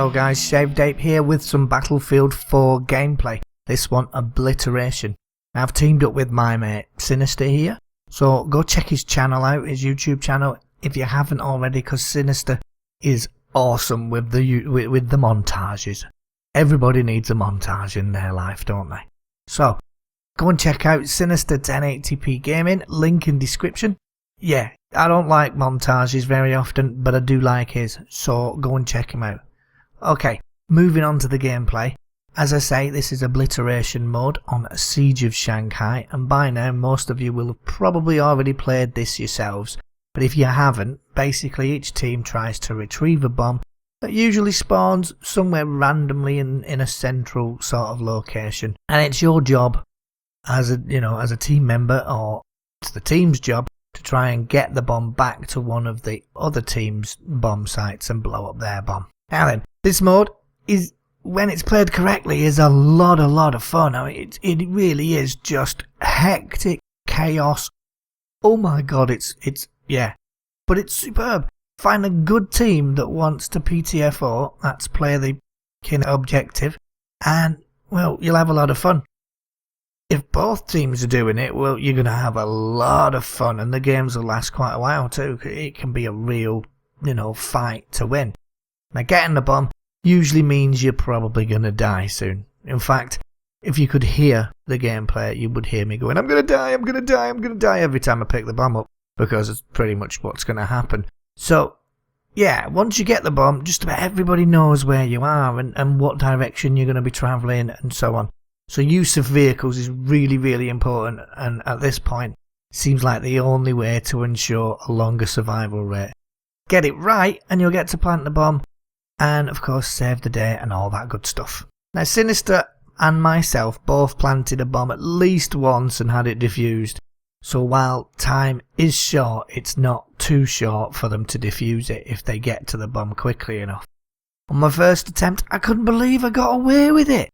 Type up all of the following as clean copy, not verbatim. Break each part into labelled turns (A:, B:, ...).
A: Hello guys, ShavedApe here with some Battlefield 4 gameplay. This one, Obliteration. I've teamed up with my mate Sinister here, so go check his channel out, his YouTube channel, if you haven't already, because Sinister is awesome with the montages. Everybody needs a montage in their life, don't they? So, go and check out Sinister 1080p Gaming, link in description. Yeah, I don't like montages very often, but I do like his, so go and check him out. Okay, moving on to the gameplay. As I say, this is Obliteration mode on Siege of Shanghai, and by now most of you will have probably already played this yourselves. But if you haven't, basically each team tries to retrieve a bomb that usually spawns somewhere randomly in a central sort of location. And it's your job as a team member, or it's the team's job, to try and get the bomb back to one of the other team's bomb sites and blow up their bomb. Now then, this mode is, when it's played correctly, is a lot of fun. I mean, it really is just hectic chaos. Oh my god, yeah, but it's superb. Find a good team that wants to PTFO, that's play the kin objective, and well, you'll have a lot of fun. If both teams are doing it, well, you're going to have a lot of fun, and the games will last quite a while too. It can be a real, fight to win. Now, getting the bomb usually means you're probably going to die soon. In fact, if you could hear the gameplay, you would hear me going, I'm going to die, I'm going to die, I'm going to die every time I pick the bomb up, because it's pretty much what's going to happen. So, yeah, once you get the bomb, just about everybody knows where you are and what direction you're going to be travelling and so on. So use of vehicles is really important, and at this point, seems like the only way to ensure a longer survival rate. Get it right, and you'll get to plant the bomb, and of course save the day and all that good stuff. Now Sinister and myself both planted a bomb at least once and had it defused, so while time is short, it's not too short for them to defuse it if they get to the bomb quickly enough. On my first attempt, I couldn't believe I got away with it.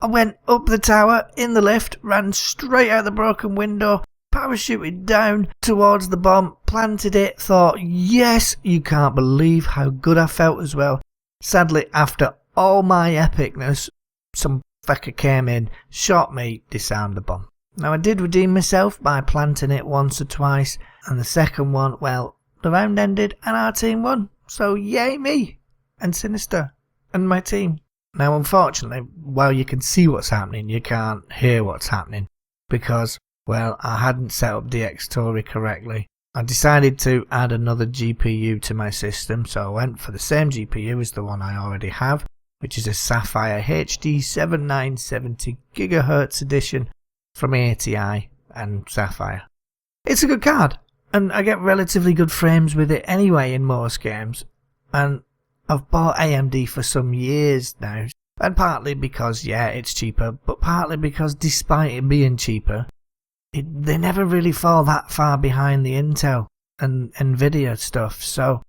A: I went up the tower, in the lift, ran straight out the broken window, parachuted down towards the bomb, planted it, thought, yes, you can't believe how good I felt as well. Sadly, after all my epicness, some fucker came in, shot me, disarmed the bomb. Now I did redeem myself by planting it once or twice, and the second one, well, the round ended and our team won. So yay me, and Sinister, and my team. Now unfortunately, while you can see what's happening, you can't hear what's happening, because, well, I hadn't set up dxtory correctly. I decided to add another GPU to my system, so I went for the same GPU as the one I already have, which is a Sapphire HD 7970 GHz edition from ATI and Sapphire. It's a good card, and I get relatively good frames with it anyway in most games, and I've bought AMD for some years now, and partly because, yeah, it's cheaper, but partly because despite it being cheaper, they never really fall that far behind the Intel and Nvidia stuff, so,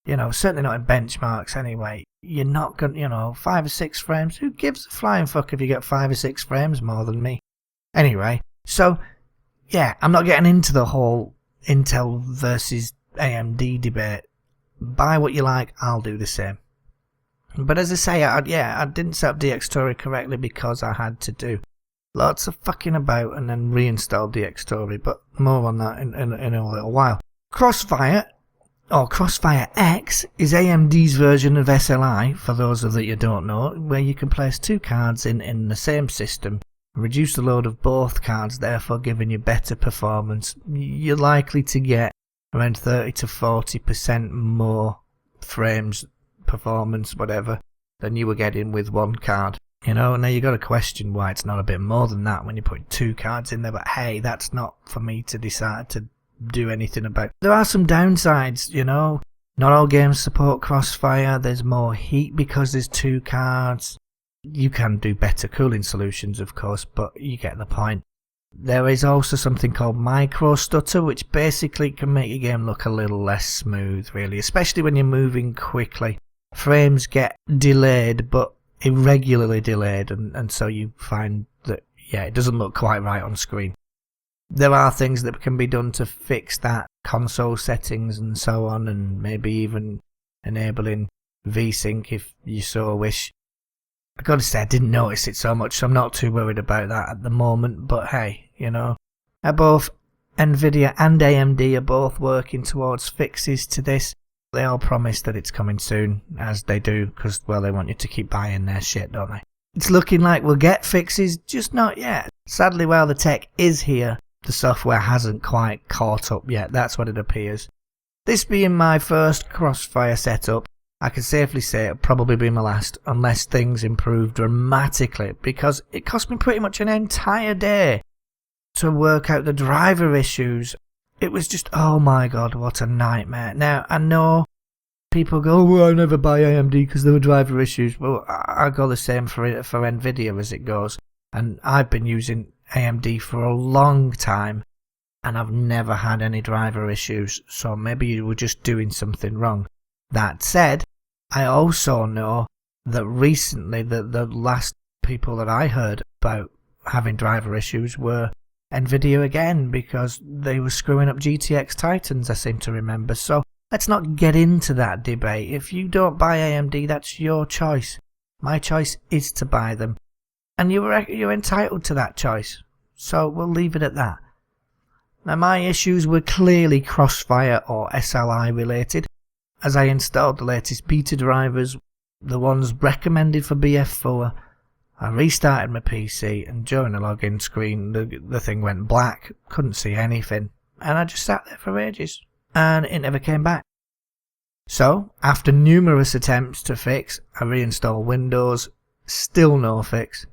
A: certainly not in benchmarks anyway. You're not going to, 5 or 6 frames, who gives a flying fuck if you get 5 or 6 frames more than me? Anyway, so, yeah, I'm not getting into the whole Intel versus AMD debate. Buy what you like, I'll do the same. But as I say, I didn't set up dxtory correctly because I had to do lots of fucking about and then reinstall dxtory, but more on that in a little while. Crossfire, or Crossfire X, is AMD's version of SLI, for those of you don't know, where you can place 2 cards in the same system, reduce the load of both cards, therefore giving you better performance. You're likely to get around 30 to 40% more frames, performance, whatever, than you were getting with one card. Now you got to question why it's not a bit more than that when you put 2 cards in there, but hey, that's not for me to decide to do anything about. There are some downsides, not all games support Crossfire, there's more heat because there's 2 cards. You can do better cooling solutions, of course, but you get the point. There is also something called micro stutter, which basically can make your game look a little less smooth, really, especially when you're moving quickly. Frames get delayed, but irregularly delayed, and so you find that, yeah, it doesn't look quite right on screen. There are things that can be done to fix that, console settings and so on, and maybe even enabling VSync if you so wish. I gotta say I didn't notice it so much, so I'm not too worried about that at the moment, but hey, you know. Both Nvidia and AMD are both working towards fixes to this. They all promise that it's coming soon, as they do, because, well, they want you to keep buying their shit, don't they? It's looking like we'll get fixes, just not yet. Sadly, while the tech is here, the software hasn't quite caught up yet, that's what it appears. This being my first Crossfire setup, I can safely say it'll probably be my last, unless things improve dramatically, because it cost me pretty much an entire day to work out the driver issues. It was just, oh my god, what a nightmare. Now, I know people go, well, I never buy AMD because there were driver issues. Well, I go the same for Nvidia as it goes, and I've been using AMD for a long time, and I've never had any driver issues, so maybe you were just doing something wrong. That said, I also know that recently the last people that I heard about having driver issues were Nvidia again, because they were screwing up GTX Titans, I seem to remember. So let's not get into that debate. If you don't buy AMD, that's your choice. My choice is to buy them, and you're entitled to that choice. So we'll leave it at that. Now, my issues were clearly Crossfire or SLI related, as I installed the latest beta drivers, the ones recommended for BF4. I restarted my PC, and during the login screen the thing went black, couldn't see anything, and I just sat there for ages, and it never came back. So, after numerous attempts to fix, I reinstalled Windows, still no fix,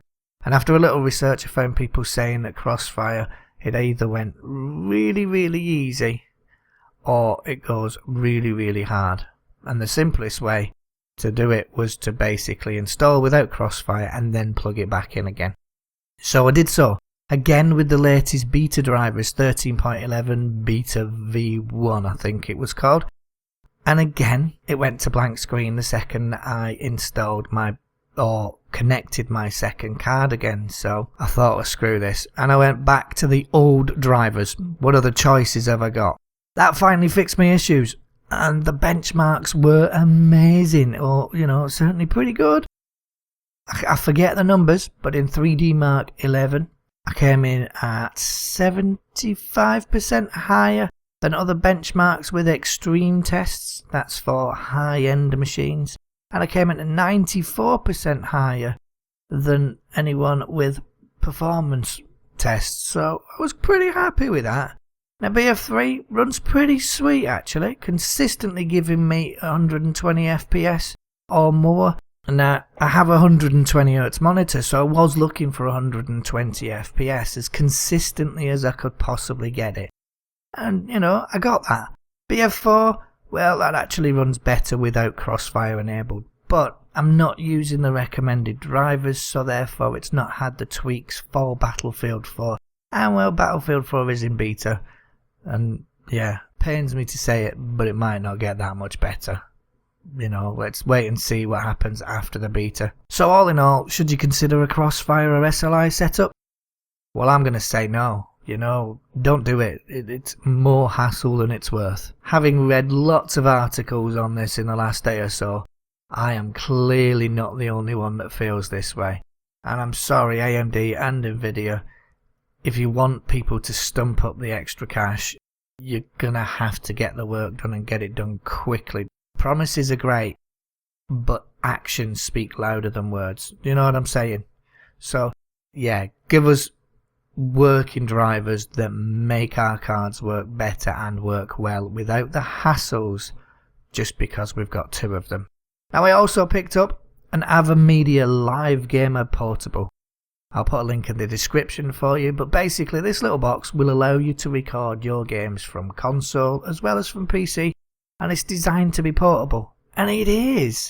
A: and after a little research I found people saying that Crossfire, it either went really easy, or it goes really hard, and the simplest way to do it was to basically install without Crossfire and then plug it back in again. So I did so, again with the latest beta drivers, 13.11 beta V1 I think it was called, and again it went to blank screen the second I installed or connected my second card again. So I thought, well, screw this, and I went back to the old drivers. What other choices have I got? That finally fixed my issues, and the benchmarks were amazing, or, you know, certainly pretty good. I forget the numbers, but in 3D Mark 11, I came in at 75% higher than other benchmarks with extreme tests, that's for high-end machines, and I came in at 94% higher than anyone with performance tests, so I was pretty happy with that. Now, BF3 runs pretty sweet actually, consistently giving me 120 FPS or more. Now, I have a 120Hz monitor, so I was looking for 120 FPS as consistently as I could possibly get it. And, you know, I got that. BF4, well, that actually runs better without Crossfire enabled, but I'm not using the recommended drivers, so therefore it's not had the tweaks for Battlefield 4. And, well, Battlefield 4 is in beta. And yeah, pains me to say it, but it might not get that much better. You know, let's wait and see what happens after the beta. So all in all, should you consider a Crossfire or SLI setup? Well, I'm going to say no. You know, don't do it. It's more hassle than it's worth. Having read lots of articles on this in the last day or so, I am clearly not the only one that feels this way. And I'm sorry, AMD and Nvidia, if you want people to stump up the extra cash, you're gonna have to get the work done and get it done quickly. Promises are great, but actions speak louder than words. Do you know what I'm saying? So, yeah, give us working drivers that make our cards work better and work well without the hassles just because we've got two of them. Now, I also picked up an Avermedia Live Gamer Portable. I'll put a link in the description for you, but basically this little box will allow you to record your games from console as well as from PC, and it's designed to be portable. And it is!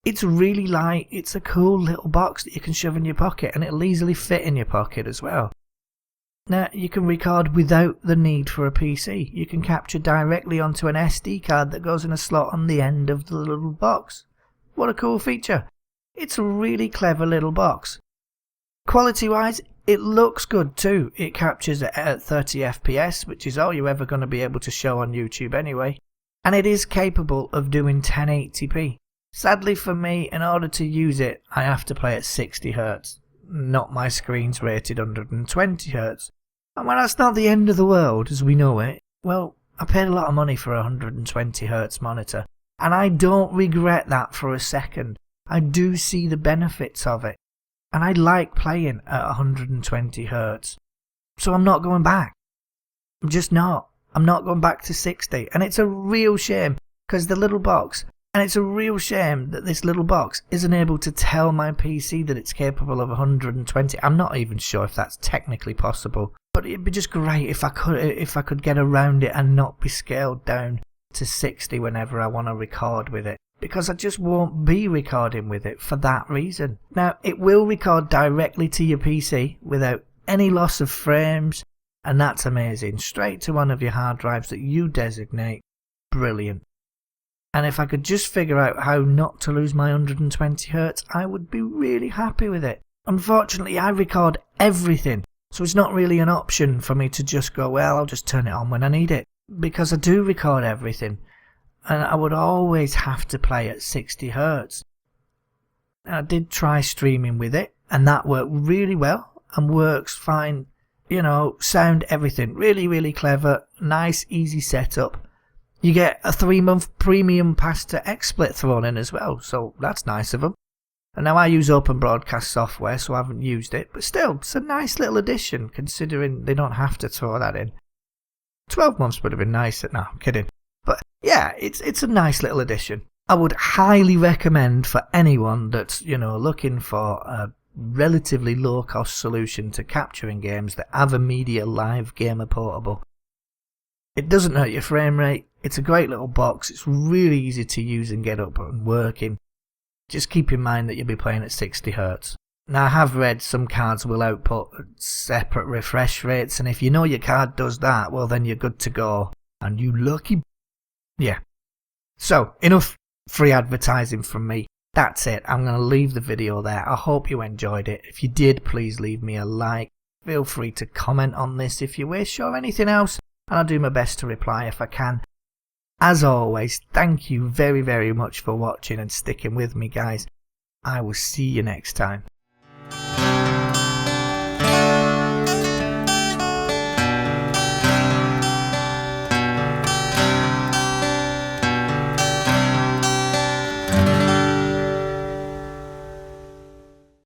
A: It's really light, it's a cool little box that you can shove in your pocket, and it'll easily fit in your pocket as well. Now, you can record without the need for a PC. You can capture directly onto an SD card that goes in a slot on the end of the little box. What a cool feature! It's a really clever little box. Quality wise, it looks good too. It captures at 30 FPS, which is all you're ever going to be able to show on YouTube anyway. And it is capable of doing 1080p. Sadly for me, in order to use it, I have to play at 60 Hz. Not my screen's rated 120 Hz. And when that's not the end of the world as we know it, well, I paid a lot of money for a 120 Hz monitor. And I don't regret that for a second. I do see the benefits of it. And I like playing at 120 Hz. So I'm not going back. I'm just not. I'm not going back to 60. And it's a real shame because the little box, and it's a real shame that this little box isn't able to tell my PC that it's capable of 120. I'm not even sure if that's technically possible. But it'd be just great if I could get around it and not be scaled down to 60 whenever I want to record with it. Because I just won't be recording with it for that reason. Now, it will record directly to your PC without any loss of frames, and that's amazing. Straight to one of your hard drives that you designate. Brilliant. And if I could just figure out how not to lose my 120 Hz, I would be really happy with it. Unfortunately, I record everything, so it's not really an option for me to just go, well, I'll just turn it on when I need it. Because I do record everything. And I would always have to play at 60 Hz. I did try streaming with it, and that worked really well, and works fine. You know, sound, everything. Really, really clever. Nice, easy setup. You get a 3-month premium pass to XSplit thrown in as well, so that's nice of them. And now I use Open Broadcast software, so I haven't used it, but still, it's a nice little addition, considering they don't have to throw that in. 12 months would have been nice. No, I'm kidding. But yeah, it's a nice little addition. I would highly recommend for anyone that's, you know, looking for a relatively low cost solution to capturing games, the Avermedia Live Gamer Portable. It doesn't hurt your frame rate. It's a great little box. It's really easy to use and get up and working. Just keep in mind that you'll be playing at 60 Hz. Now, I have read some cards will output separate refresh rates, and if you know your card does that, well then you're good to go. And you lucky. Yeah. So, enough free advertising from me. That's it. I'm going to leave the video there. I hope you enjoyed it. If you did, please leave me a like. Feel free to comment on this if you wish, or anything else, and I'll do my best to reply if I can. As always, thank you very, very much for watching and sticking with me, guys. I will see you next time.